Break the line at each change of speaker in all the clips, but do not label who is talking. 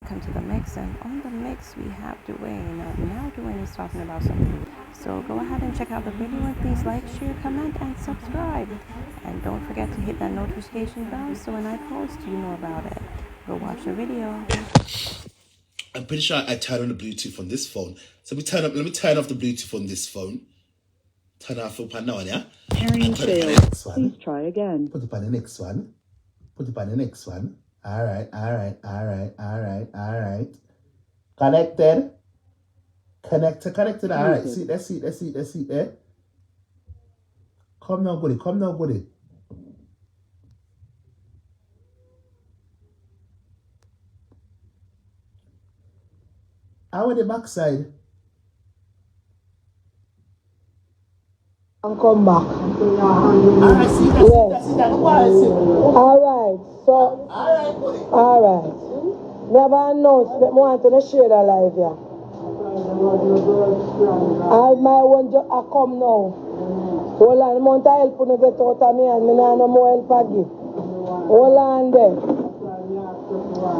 Welcome to the mix, and on the mix we have Dwayne. Now Dwayne is talking about some food. So go ahead and check out the video and please like, share, comment, and subscribe. And don't forget to hit that notification bell so when I post, you know about it. Go watch the video.
I'm pretty sure I turned on the Bluetooth on this phone. So let me turn off the Bluetooth on this phone. Turn off the now, yeah?
Pairing failed. Please try again.
Put it on the next one. Put it on the next one. Alright. Connected. Connected. Alright. See, let's see there. Come now, goody. How are the backside?
And come back.
Alright, see that.
Alright, so. Alright. Never announced that I want to share the live here. All my one just come now. Hold on, the amount of help to get out of me and I have no more help to give. Hold on there.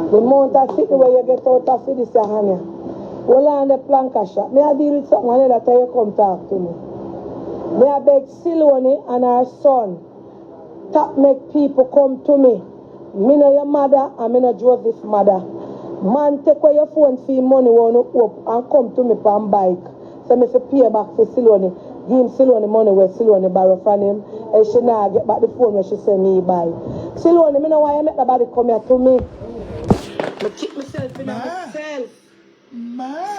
The amount of sitting where you get out of this honey. Hold on the planka shop. Me I deal with something that you come talk to me. Me I beg Siloni and her son to make people come to me. Me know your mother and me know Joseph's mother. Man, take away your phone for money when you up and come to me on bike. So me fi pay back for Siloni. Give him Siloni money where Siloni borrow from him. And she now get back the phone where she say me buy. Siloni, me know why you make nobody come here to me. I keep myself in myself.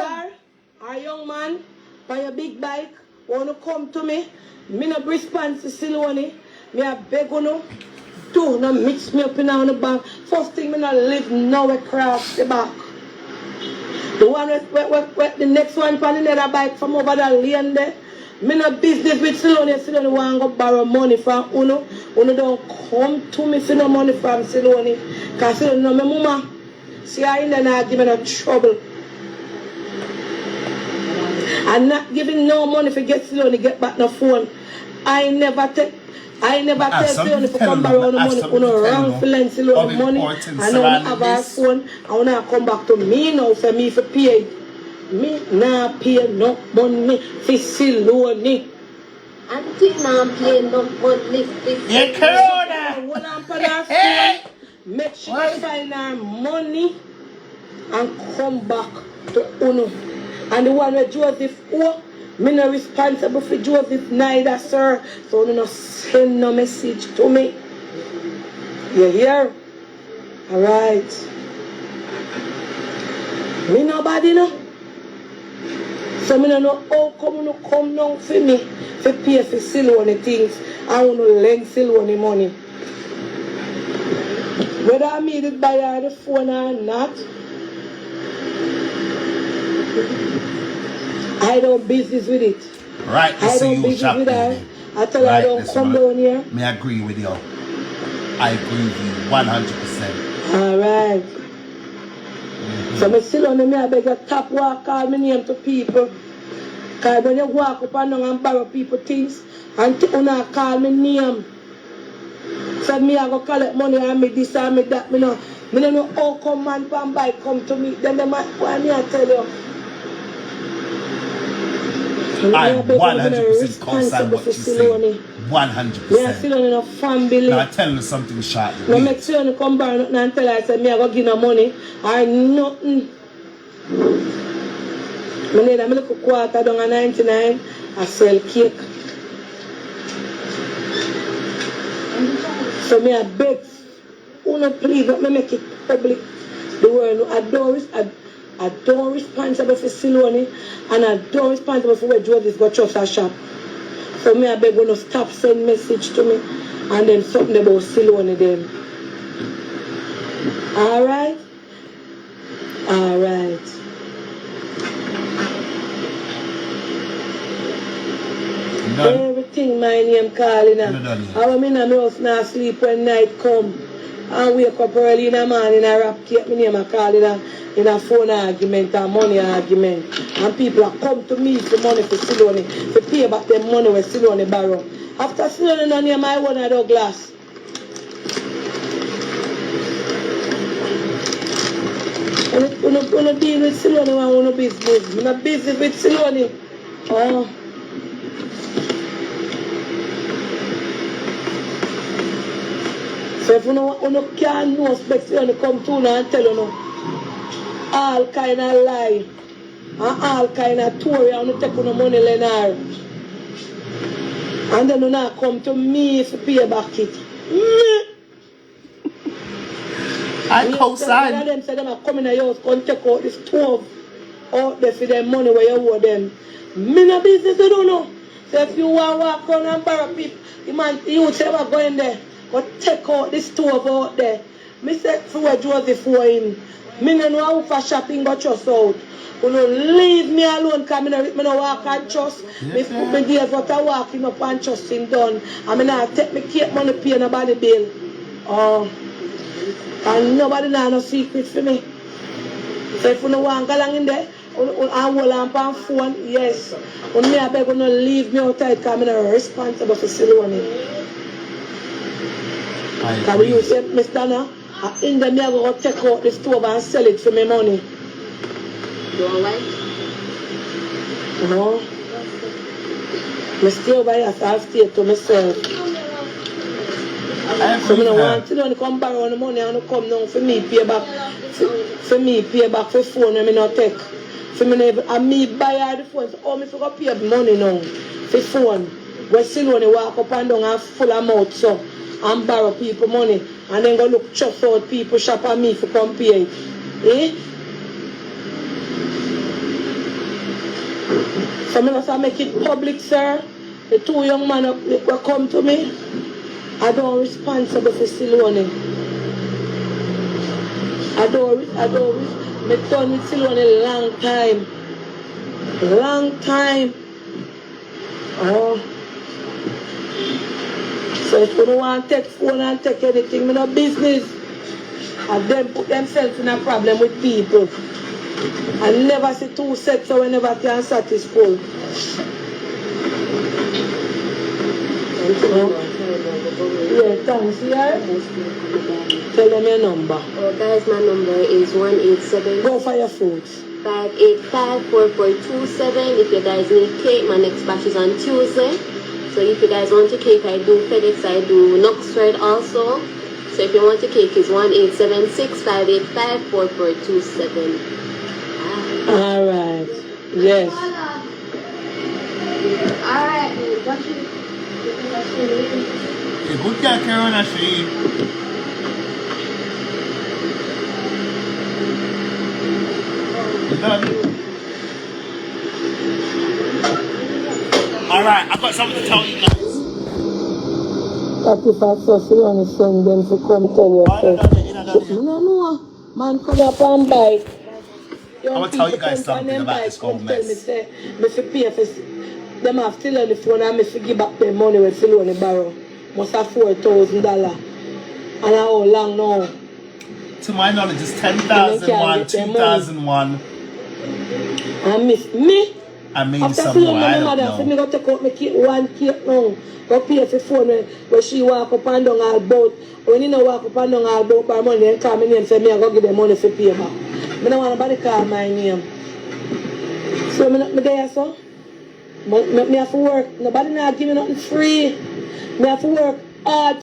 Sir, our young man, by your big bike, want to come to me. Me no response to Siloni. Me a beg you do not mix me up in on the bank. First thing me not live now across the back. The one with the next one from another bike from over the lane there. Me no business with Siloni. Siloni want to borrow money from Uno. Uno don't come to me for no money from Siloni. Because Siloni know my mama. See I in there now give me no trouble. I'm not giving no money for get Siloni get back no phone. I never tell Siloni to come borrow the money. Uno wrong for lend Siloni money. I don't have a phone. I want to come back to me now for me for pay. Me nah pay no money for Siloni.
Auntie nah pay no money for
Yeah, Corona.
When I'm for that phone, make sure I find her money and come back to Uno. And the one with Joseph, me not responsible for Joseph neither, sir. So you no send no message to me. You hear? Alright. Me nobody no. So me no know how come down for me for pay for Siloni things. I want to lend Siloni money. Whether I made it buy her the phone or not, I don't business with it.
Right,
I don't business with her. I tell her I don't come down here.
Me agree with you. I agree with you 100%.
Alright. So me still on me I beg a top walk call me name to people. Because when you walk up and down and borrow people things and you call me name. So me I go collect money and me this and me that. Me don't know how come man pan bike come to me. Then they might go and me I tell you.
I 100% co-sign what you say. 100%.
Me are still on a family.
Now I tell you something short.
No make sure you come back and tell her I say me I go give no money or nothing. I need a little quarter down at 99. I sell cake. So me I beg, no please don't make it public. The world I don't responsible for Siloni and I don't responsible for where Joseph got trust a shop. So me I beg you to stop send message to me and then something about Siloni then. Alright? Alright. Everything my name calling her. I am in my house now sleep when night come. I wake up early in the morning and rap keep my name and call in a phone argument and money argument. And people are come to me for money for Siloni, to pay back them money with Siloni borrow. After Siloni no name I want a Douglas. And want to deal with Siloni, I want to business. I'm not busy with Siloni. Oh. So if you can't know, expect you to come to now and tell you no. All kind of lie. And all kind of story. I want to take no money, Leonard. And then you not come to me to pay back it.
I co-sign.
Them say them are coming to your house, come take out the stove out there for them money where you owe them. Me no business, you don't know. So if you want to walk around and borrow people, you say I'm going there, but take out the stove out there. Me say for what Joseph for him. Me no know how for shopping but just out. You know, leave me alone because me no walk and trust. Me put me days out of walking up and trusting done. And me not take me cake money pay nobody bill. Oh. And nobody know no secret for me. So if you don't want to go along in there, and hold on for phone, yes. And me I beg you not leave me outside because I'm not responsible for Siloni. Because you say, Mr. Dana, in the me I go take out the stove and sell it for me money.
You alright?
No. I stay over here, so I stay to myself. So I don't want to come borrow the money and come down for me pay back. For me pay back for phone when I not take. For me never, and me buy her the phone. So oh, me forgot pay money now for phone. When Siloni walk up and down and full of mouth so and borrow people money and then go look chop out people shop at me for come pay it. Eh? So I must make it public, sir. The two young men will come to me. I don't responsible for Siloni. I don't me done with Siloni a long time. Long time. Oh. So if you don't want to take phone and take anything, me no business. And them put themselves in a problem with people. I never see two sets so we never can satisfy. Yeah, thanks, yeah. Tell them your number.
Oh, guys, my number is 187.
Go for your fruits.
585-4427. If you guys need cake, my next batch is on Tuesday. So if you guys want a cake, I do FedEx, I do Knoxford also. So if you want a cake, it's 1-876-585-4427.
Alright. Yes.
Alright.
Good girl, Karen, actually. Alright, I've got something to tell you guys.
That if I saw Siloni send them to come tell you. No. Man, come up and buy.
I'm going to tell you guys something about this whole mess.
Them have still on the phone and I give back their money when Siloni borrow. Must have $4,000. And how long now?
To my knowledge, it's 10,001, 2001.
I miss me.
I maybe
after
some more, I don't
know. Me
know.
go take out my cake, one cake now. Go pay for phone when she walk up and down all about. When you know walk up and down all about by money and call me name say me I go give them money for pay back. I don't want nobody call my name. So me there so. Me have to work. Nobody not give me nothing free. Me have to work hard.